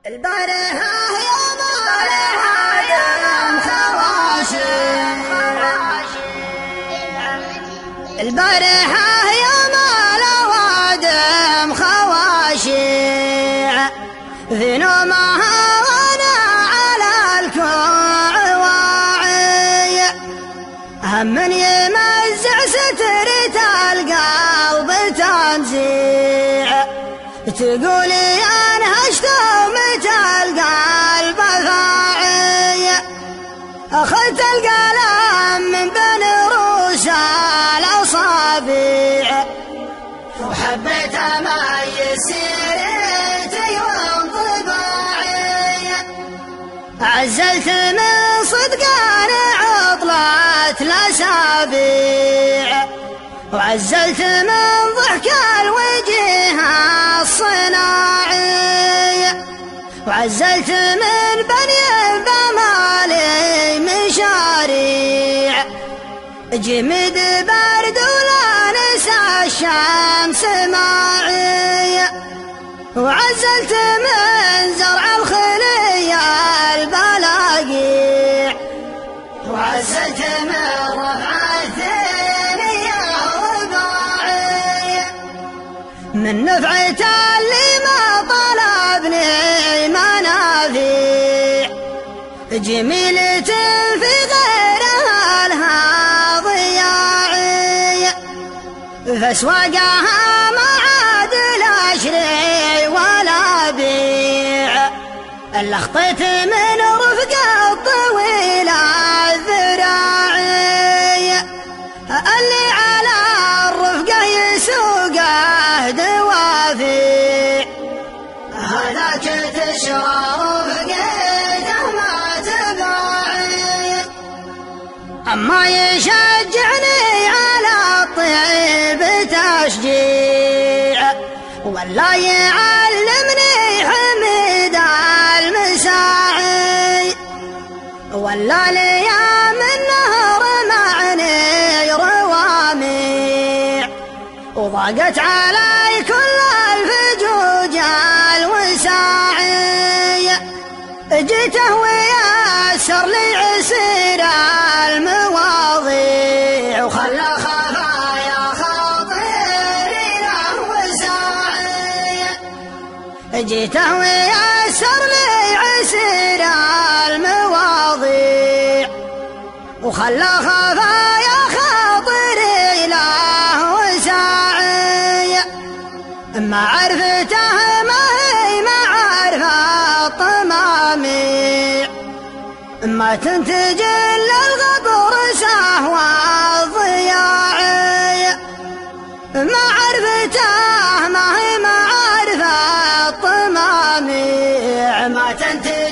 البارحة يوم العدم خواشي، البارحة يوم العدم خواشي، في نومها وانا على الكوع واعي، هم يمزع سترة القلب تنزيع، تقولي انهشت متى القلب فاعي، اخذت القلم من بين رؤوس الاصابع، وحبيت اميز سيرتي وانطباعي، عزلت من صدقان عطلة الاسابيع، وعزلت من ضحك الوجه الصناعي، وعزلت من بني بمالي مشاريع، جمد برد ولا نسى الشمس معي، وعزلت من زرع الخلي البلاقيع، وعزلت من رفع من نفعة اللي ما طلبني منافيع، جميلة في غيرها لها ضياعي، فاسواقها ما عاد لا اشري ولا بيع، اللي خطيت من رفقة الطويلة الذراعي، اللي على الرفقة يسوقه دوافيع، هذاك تشرب رفقته ما تباعي، أما يشجعني على الطيب تشجيع، ولا يعلمني حميد المساعي، ولا ليام النهر معني رواميع، وضاقت علي كل الفجوج الوساعي، جيته ويسر لي عسير المواضيع، وخلى خفايا خاطري له وساعي، جيته ويسر لي عسير المواضيع، وخلى خفايا خاطري له وساعي، ما عرفته ما هي معرفة الطماميع، ما تنتج الا الغبر سهوى الضياعي، ما عرفته ما هي معرفة الطماميع، ما تنتج